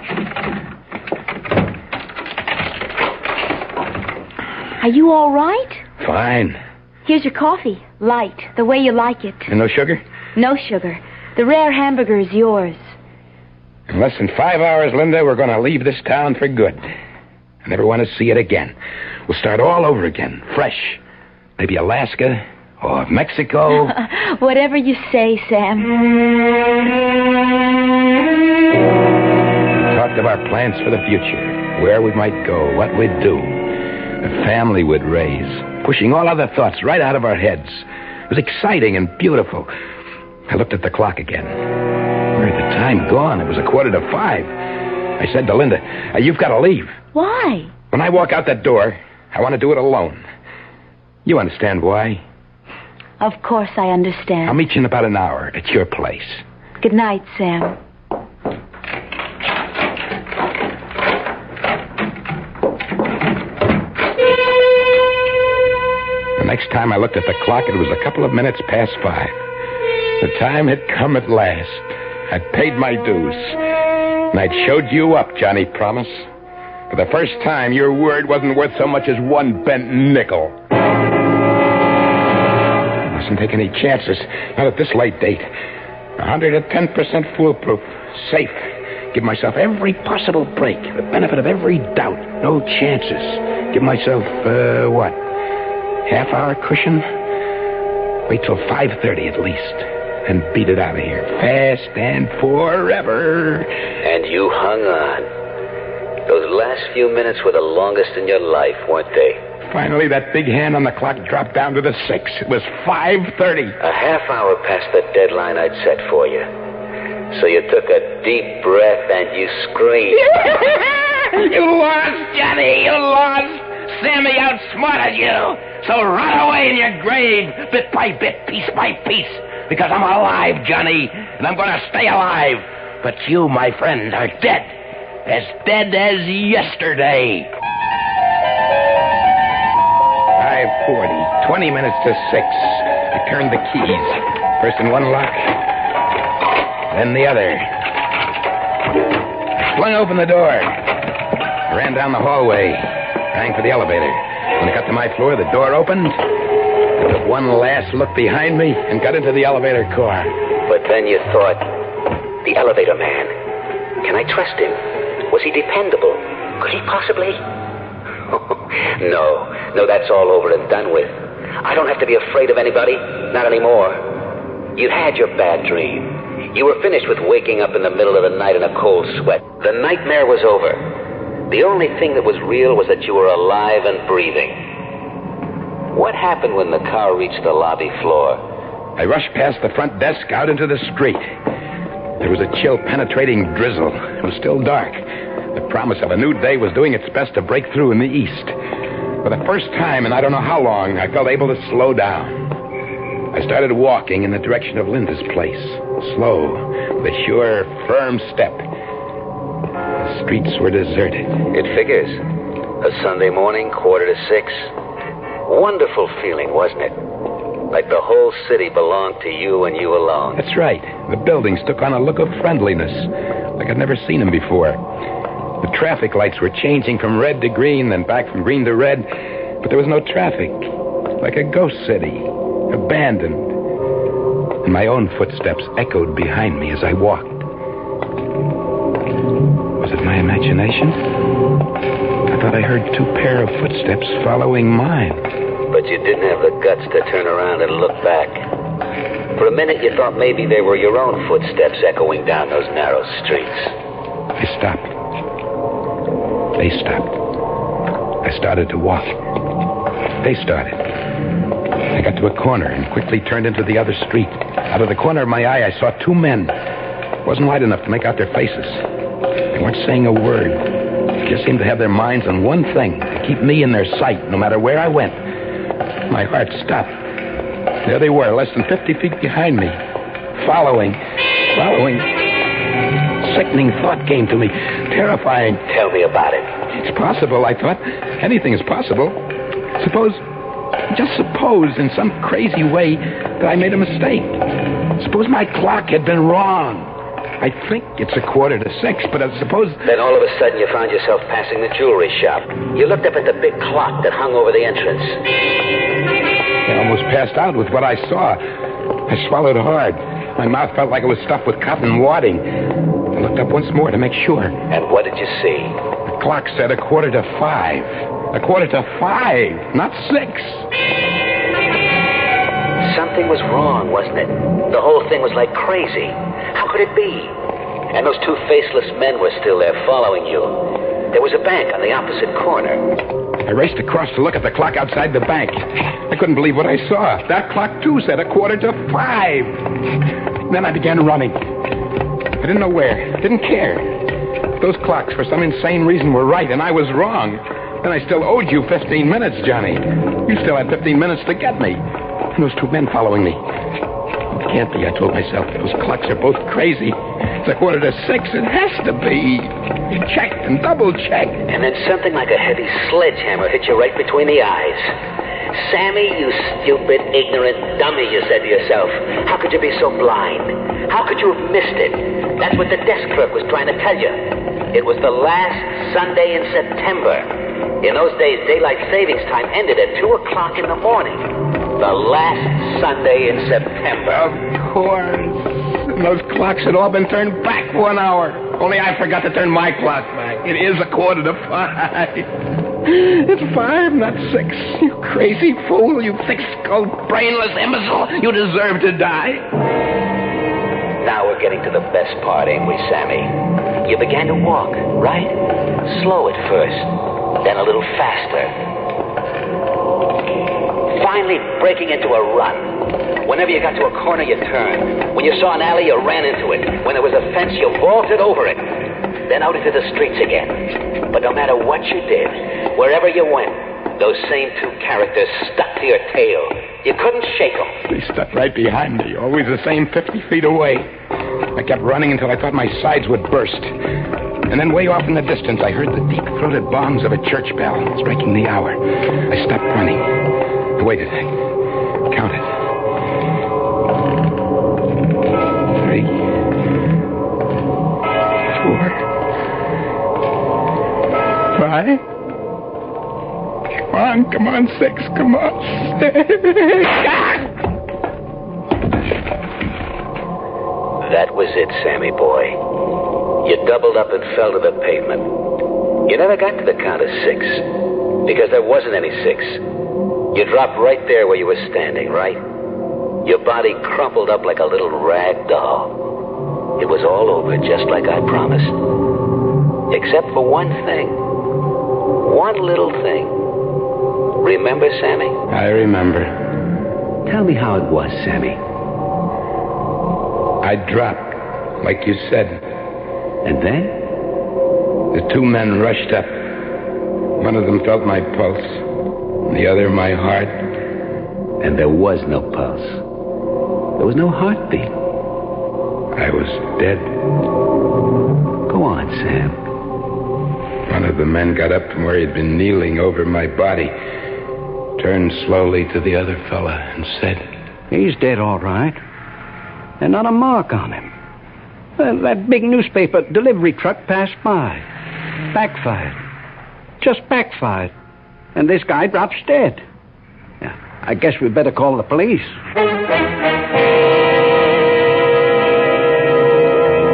Are you all right? Fine. Here's your coffee. Light, the way you like it. And no sugar? No sugar. The rare hamburger is yours. In less than 5 hours, Linda, we're going to leave this town for good. I never want to see it again. We'll start all over again, fresh. Maybe Alaska or Mexico. Whatever you say, Sam. We talked of our plans for the future, where we might go, what we'd do, the family we'd raise, pushing all other thoughts right out of our heads. It was exciting and beautiful. I looked at the clock again. Where had the time gone? It was 5:15. I said to Linda, "You've got to leave." Why? When I walk out that door, I want to do it alone. You understand why? Of course I understand. I'll meet you in about an hour at your place. Good night, Sam. The next time I looked at the clock, it was a couple of minutes past 5. The time had come at last. I'd paid my dues. And I'd showed you up, Johnny Promise. For the first time, your word wasn't worth so much as 1 bent nickel. I mustn't take any chances, not at this late date. 110% foolproof. Safe. Give myself every possible break, the benefit of every doubt. No chances. Give myself, half-hour cushion? Wait till 5:30 at least. And beat it out of here. Fast and forever. And you hung on. Those last few minutes were the longest in your life, weren't they? Finally, that big hand on the clock dropped down to the 6. It was 5:30. A half hour past the deadline I'd set for you. So you took a deep breath and you screamed. You lost, Johnny. You lost. Sammy outsmarted you. So rot away in your grave, bit by bit, piece by piece. Because I'm alive, Johnny, and I'm going to stay alive. But you, my friend, are dead. As dead as yesterday. 5:40, 20 minutes to 6. I turned the keys. First in one lock, then the other. I flung open the door. Ran down the hallway. Rang for the elevator. When I got to my floor, the door opened. I took one last look behind me and got into the elevator car. But then you thought, the elevator man. Can I trust him? Was he dependable? Could he possibly? No, that's all over and done with. I don't have to be afraid of anybody. Not anymore. You'd had your bad dream. You were finished with waking up in the middle of the night in a cold sweat. The nightmare was over. The only thing that was real was that you were alive and breathing. What happened when the car reached the lobby floor? I rushed past the front desk out into the street. There was a chill, penetrating drizzle. It was still dark. The promise of a new day was doing its best to break through in the east. For the first time in I don't know how long, I felt able to slow down. I started walking in the direction of Linda's place. Slow, with a sure, firm step. The streets were deserted. It figures. A Sunday morning, 5:45. Wonderful feeling, wasn't it? Like the whole city belonged to you and you alone. That's right. The buildings took on a look of friendliness, like I'd never seen them before. The traffic lights were changing from red to green, then back from green to red, but there was no traffic. Like a ghost city, abandoned. And my own footsteps echoed behind me as I walked. Was it my imagination? I thought I heard two pair of footsteps following mine. But you didn't have the guts to turn around and look back. For a minute, you thought maybe they were your own footsteps echoing down those narrow streets. I stopped. They stopped. I started to walk. They started. I got to a corner and quickly turned into the other street. Out of the corner of my eye, I saw two men. It wasn't light enough to make out their faces. They weren't saying a word. They just seemed to have their minds on one thing, to keep me in their sight, no matter where I went. My heart stopped. There they were, less than 50 feet behind me. Following. Sickening thought came to me. Terrifying. Tell me about it. It's possible, I thought. Anything is possible. Just suppose, in some crazy way, that I made a mistake. Suppose my clock had been wrong. I think it's 5:45, but I suppose... Then all of a sudden you found yourself passing the jewelry shop. You looked up at the big clock that hung over the entrance. I almost passed out with what I saw. I swallowed hard. My mouth felt like it was stuffed with cotton wadding. I looked up once more to make sure. And what did you see? The clock said 5:15. 5:45, not 6. Something was wrong, wasn't it? The whole thing was like crazy. How could it be? And those two faceless men were still there following you. There was a bank on the opposite corner. I raced across to look at the clock outside the bank. I couldn't believe what I saw. That clock, too, said 5:45. Then I began running. I didn't know where. Didn't care. Those clocks, for some insane reason, were right, and I was wrong. Then I still owed you 15 minutes, Johnny. You still had 15 minutes to get me. And those two men following me. It can't be, I told myself. Those clocks are both crazy. It's 5:45. It has to be. Checked and double-checked. And then something like a heavy sledgehammer hit you right between the eyes. Sammy, you stupid, ignorant dummy, you said to yourself. How could you be so blind? How could you have missed it? That's what the desk clerk was trying to tell you. It was the last Sunday in September. In those days, daylight savings time ended at 2 o'clock in the morning. The last Sunday in September. Of course. And those clocks had all been turned back 1 hour. Only I forgot to turn my clock back. It is 5:45. It's 5, not 6. You crazy fool. You thick-skulled, brainless imbecile. You deserve to die. Now we're getting to the best part, ain't we, Sammy? You began to walk, right? Slow at first, then a little faster. Finally breaking into a run. Whenever you got to a corner, you turned. When you saw an alley, you ran into it. When there was a fence, you vaulted over it. Then out into the streets again. But no matter what you did, wherever you went, those same two characters stuck to your tail. You couldn't shake them. They stuck right behind me, always the same 50 feet away. I kept running until I thought my sides would burst. And then way off in the distance, I heard the deep-throated bongs of a church bell striking the hour. I stopped running. I waited. I counted. 3, 4, 5. Come on, 6. Come on, 6. That was it, Sammy boy. You doubled up and fell to the pavement. You never got to the count of 6, because there wasn't any 6. You dropped right there where you were standing, right? Your body crumpled up like a little rag doll. It was all over, just like I promised. Except for one thing. One little thing. Remember, Sammy? I remember. Tell me how it was, Sammy. I dropped, like you said. And then? The two men rushed up. One of them felt my pulse, and the other my heart. And there was no pulse. There was no heartbeat. I was dead. Go on, Sam. One of the men got up from where he'd been kneeling over my body, turned slowly to the other fella and said, He's dead, all right. And not a mark on him. Well, that big newspaper delivery truck passed by. Backfired. Just backfired. And this guy drops dead. Yeah, I guess we better call the police.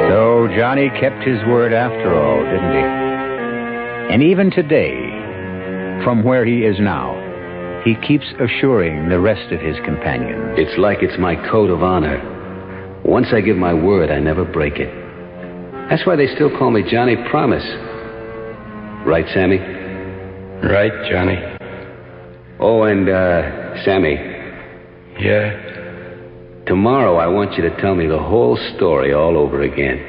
So Johnny kept his word after all, didn't he? And even today, from where he is now, he keeps assuring the rest of his companions. It's like it's my code of honor. Once I give my word, I never break it. That's why they still call me Johnny Promise. Right, Sammy? Right, Johnny. Oh, and, Sammy. Yeah? Tomorrow I want you to tell me the whole story all over again.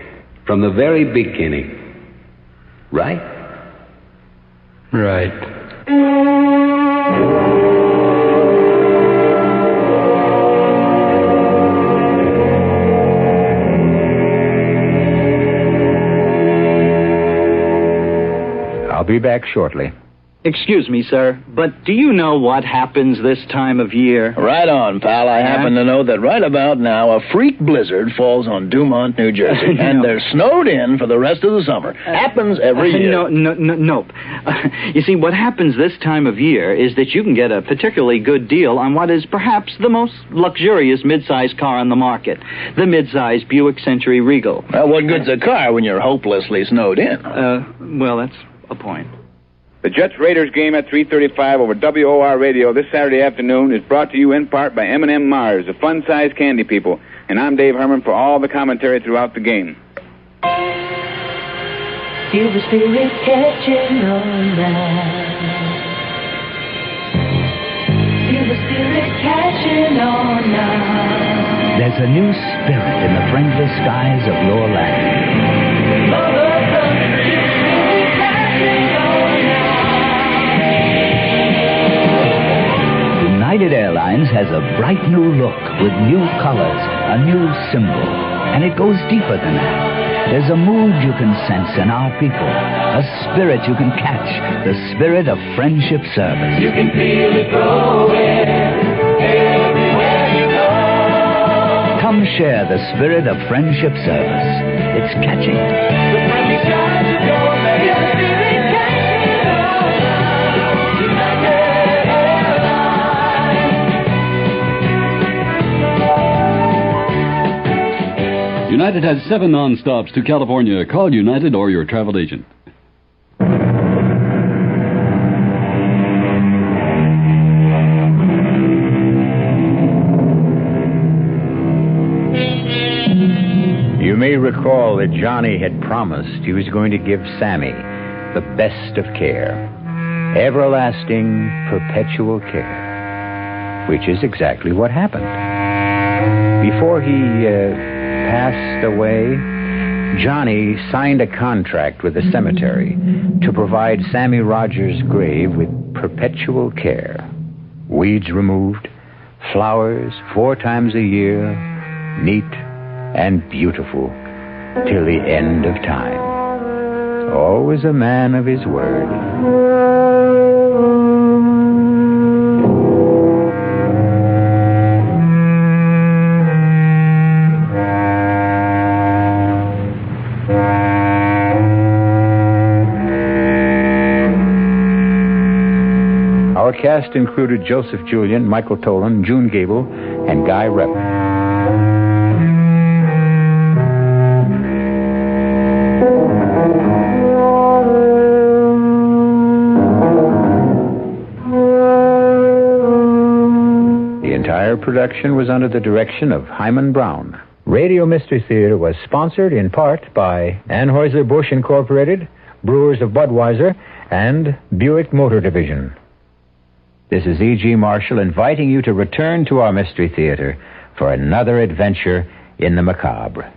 From the very beginning. Right? Right. I'll be back shortly. Excuse me, sir, but do you know what happens this time of year? Right on, pal. I happen to know that right about now a freak blizzard falls on Dumont, New Jersey, and they're snowed in for the rest of the summer. Happens every year. Nope. You see, what happens this time of year is that you can get a particularly good deal on what is perhaps the most luxurious mid-sized car on the market, the mid-sized Buick Century Regal. Well, what good's a car when you're hopelessly snowed in? Well, that's a point. The Jets-Raiders game at 3:35 over WOR Radio this Saturday afternoon is brought to you in part by M&M Mars, the fun-sized candy people. And I'm Dave Herman for all the commentary throughout the game. Feel the spirit catching on now. Feel the spirit catching on now. There's a new spirit in the friendly skies of your land. Mother country, catching on now. United Airlines has a bright new look with new colors, a new symbol, and it goes deeper than that. There's a mood you can sense in our people, a spirit you can catch, the spirit of friendship service. You can feel it growing everywhere you go. Come share the spirit of friendship service. It's catching. The friendly skies of your land. Feel the spirit catching on now. United Airlines. United has 7 non-stops to California. Call United or your travel agent. You may recall that Johnny had promised he was going to give Sammy the best of care. Everlasting, perpetual care. Which is exactly what happened. Before he passed away, Johnny signed a contract with the cemetery to provide Sammy Rogers' grave with perpetual care. Weeds removed, flowers 4 times a year, neat and beautiful till the end of time. Always a man of his word. Our cast included Joseph Julian, Michael Tolan, June Gable, and Guy Rep. The entire production was under the direction of Himan Brown. Radio Mystery Theater was sponsored in part by Anheuser-Busch Incorporated, Brewers of Budweiser, and Buick Motor Division. This is E.G. Marshall inviting you to return to our Mystery Theater for another adventure in the macabre.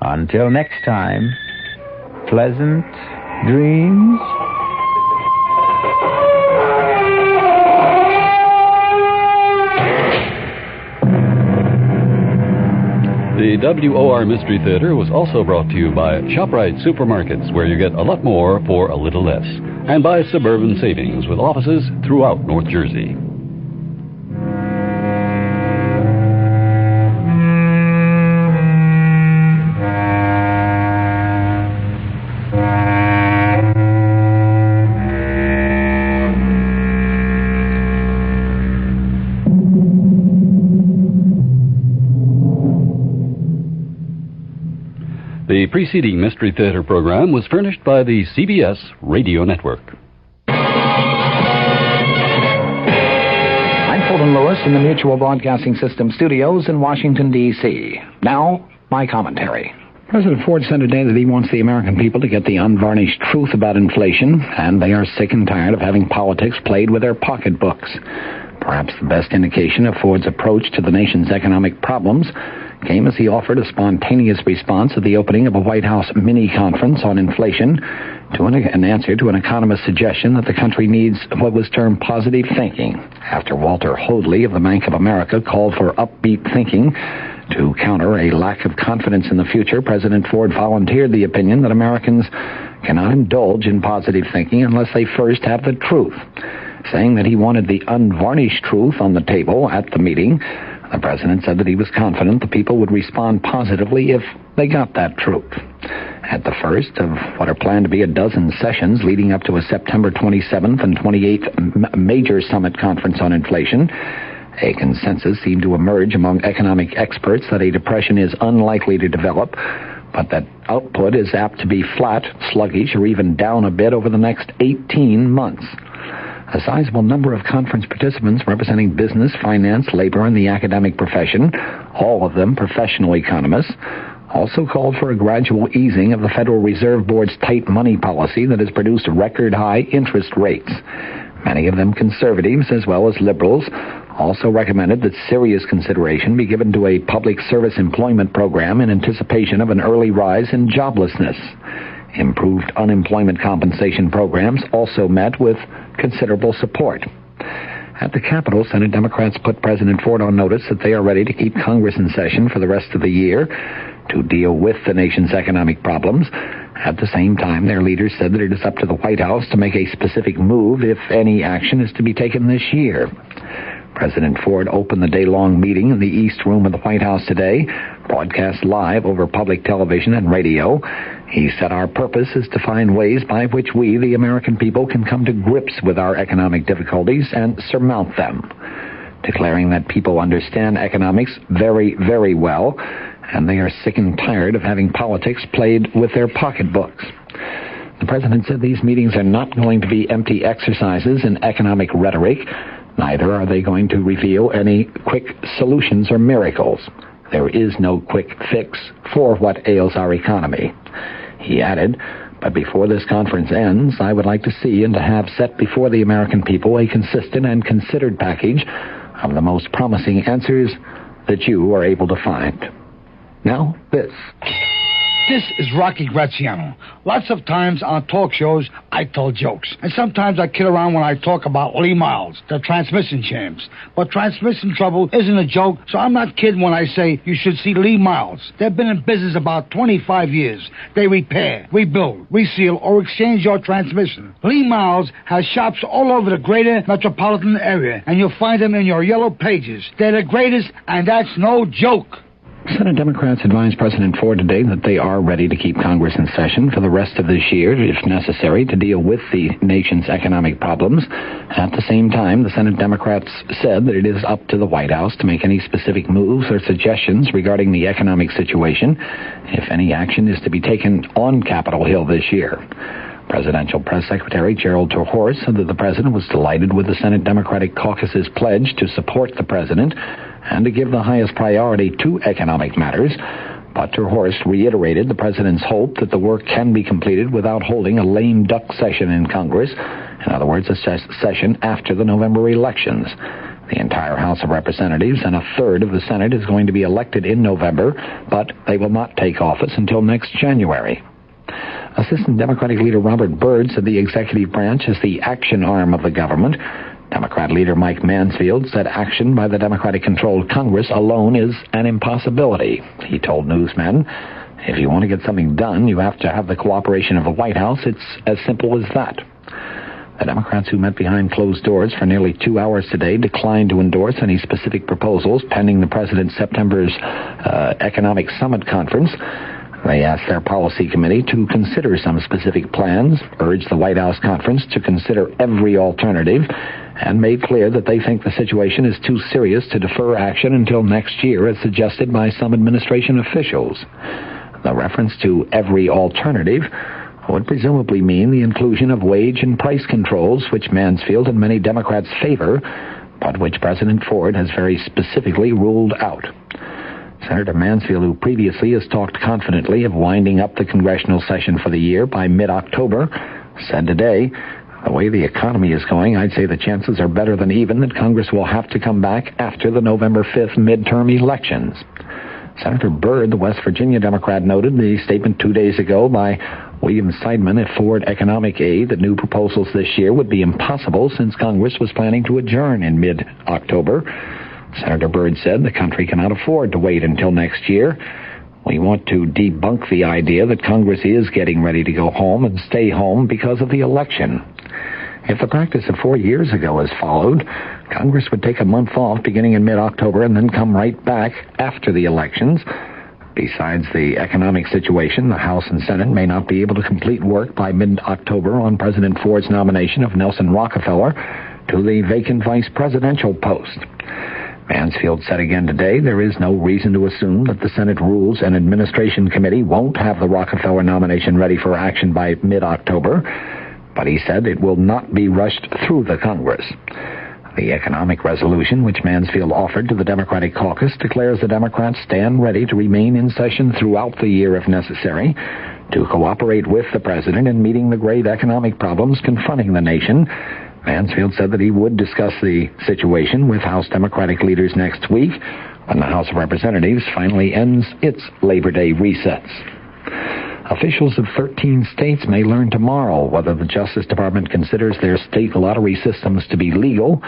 Until next time, pleasant dreams. The WOR Mystery Theater was also brought to you by ShopRite Supermarkets, where you get a lot more for a little less, and by Suburban Savings, with offices throughout North Jersey. The preceding Mystery Theater program was furnished by the CBS Radio Network. I'm Fulton Lewis in the Mutual Broadcasting System studios in Washington, D.C. Now, my commentary. President Ford said today that he wants the American people to get the unvarnished truth about inflation, and they are sick and tired of having politics played with their pocketbooks. Perhaps the best indication of Ford's approach to the nation's economic problems came as he offered a spontaneous response at the opening of a White House mini-conference on inflation to an answer to an economist's suggestion that the country needs what was termed positive thinking, after Walter Hoadley of the Bank of America called for upbeat thinking. To counter a lack of confidence in the future, President Ford volunteered the opinion that Americans cannot indulge in positive thinking unless they first have the truth. Saying that he wanted the unvarnished truth on the table at the meeting, the president said that he was confident the people would respond positively if they got that truth. At the first of what are planned to be a dozen sessions leading up to a September 27th and 28th major summit conference on inflation, a consensus seemed to emerge among economic experts that a depression is unlikely to develop, but that output is apt to be flat, sluggish, or even down a bit over the next 18 months. A sizable number of conference participants representing business, finance, labor, and the academic profession, all of them professional economists, also called for a gradual easing of the Federal Reserve Board's tight money policy that has produced record-high interest rates. Many of them conservatives as well as liberals also recommended that serious consideration be given to a public service employment program in anticipation of an early rise in joblessness. Improved unemployment compensation programs also met with considerable support. At the Capitol, Senate Democrats put President Ford on notice that they are ready to keep Congress in session for the rest of the year to deal with the nation's economic problems. At the same time, their leaders said that it is up to the White House to make a specific move if any action is to be taken this year. President Ford opened the day-long meeting in the East Room of the White House today, broadcast live over public television and radio. He said our purpose is to find ways by which we, the American people, can come to grips with our economic difficulties and surmount them, declaring that people understand economics very, very well, and they are sick and tired of having politics played with their pocketbooks. The president said these meetings are not going to be empty exercises in economic rhetoric. Neither are they going to reveal any quick solutions or miracles. There is no quick fix for what ails our economy. He added, but before this conference ends, I would like to see and to have set before the American people a consistent and considered package of the most promising answers that you are able to find. Now, this. This is Rocky Graziano. Lots of times on talk shows, I tell jokes. And sometimes I kid around when I talk about Lee Miles, the transmission champs. But transmission trouble isn't a joke, so I'm not kidding when I say you should see Lee Miles. They've been in business about 25 years. They repair, rebuild, reseal, or exchange your transmission. Lee Miles has shops all over the greater metropolitan area, and you'll find them in your yellow pages. They're the greatest, and that's no joke. Senate Democrats advised President Ford today that they are ready to keep Congress in session for the rest of this year, if necessary, to deal with the nation's economic problems. At the same time, the Senate Democrats said that it is up to the White House to make any specific moves or suggestions regarding the economic situation, if any action is to be taken on Capitol Hill this year. Presidential Press Secretary Gerald Terhorst said that the president was delighted with the Senate Democratic Caucus's pledge to support the president and to give the highest priority to economic matters, but Terhorst reiterated the president's hope that the work can be completed without holding a lame duck session in Congress, in other words, a session after the November elections. The entire House of Representatives and a third of the Senate is going to be elected in November, but they will not take office until next January. Assistant Democratic Leader Robert Byrd said the executive branch is the action arm of the government. Democrat leader Mike Mansfield said action by the Democratic-controlled Congress alone is an impossibility. He told newsmen, if you want to get something done, you have to have the cooperation of the White House. It's as simple as that. The Democrats who met behind closed doors for nearly 2 hours today declined to endorse any specific proposals pending the president's September's economic summit conference. They asked their policy committee to consider some specific plans, urged the White House conference to consider every alternative, and made clear that they think the situation is too serious to defer action until next year, as suggested by some administration officials. The reference to every alternative would presumably mean the inclusion of wage and price controls, which Mansfield and many Democrats favor, but which President Ford has very specifically ruled out. Senator Mansfield, who previously has talked confidently of winding up the congressional session for the year by mid-October, said today, "The way the economy is going, I'd say the chances are better than even that Congress will have to come back after the November 5th midterm elections." Senator Byrd, the West Virginia Democrat, noted the statement 2 days ago by William Seidman at Ford Economic Aid that new proposals this year would be impossible since Congress was planning to adjourn in mid-October. Senator Byrd said the country cannot afford to wait until next year. "We want to debunk the idea that Congress is getting ready to go home and stay home because of the election. If the practice of 4 years ago is followed, Congress would take a month off beginning in mid-October and then come right back after the elections. Besides the economic situation, the House and Senate may not be able to complete work by mid-October on President Ford's nomination of Nelson Rockefeller to the vacant vice presidential post." Mansfield said again today there is no reason to assume that the Senate Rules and Administration Committee won't have the Rockefeller nomination ready for action by mid-October, but he said it will not be rushed through the Congress. The economic resolution, which Mansfield offered to the Democratic caucus, declares the Democrats stand ready to remain in session throughout the year if necessary, to cooperate with the president in meeting the grave economic problems confronting the nation. Mansfield said that he would discuss the situation with House Democratic leaders next week when the House of Representatives finally ends its Labor Day recess. Officials of 13 states may learn tomorrow whether the Justice Department considers their state lottery systems to be legal.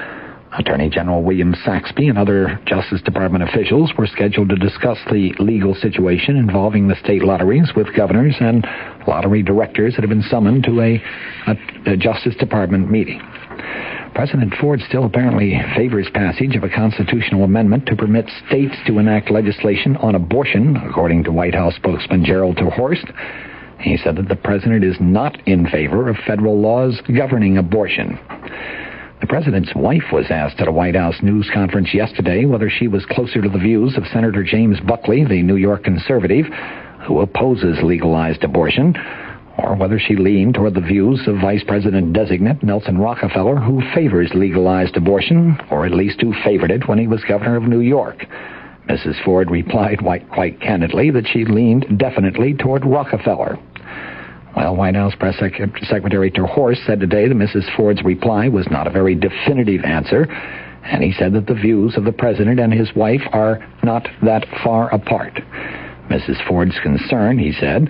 Attorney General William Saxby and other Justice Department officials were scheduled to discuss the legal situation involving the state lotteries with governors and lottery directors that have been summoned to a Justice Department meeting. President Ford still apparently favors passage of a constitutional amendment to permit states to enact legislation on abortion, according to White House spokesman Gerald Terhorst. He said that the president is not in favor of federal laws governing abortion. The president's wife was asked at a White House news conference yesterday whether she was closer to the views of Senator James Buckley, the New York conservative, who opposes legalized abortion, or whether she leaned toward the views of Vice President-designate Nelson Rockefeller, who favors legalized abortion, or at least who favored it when he was governor of New York. Mrs. Ford replied quite candidly that she leaned definitely toward Rockefeller. Well, White House Press Secretary Terhorst said today that Mrs. Ford's reply was not a very definitive answer, and he said that the views of the president and his wife are not that far apart. Mrs. Ford's concern, he said,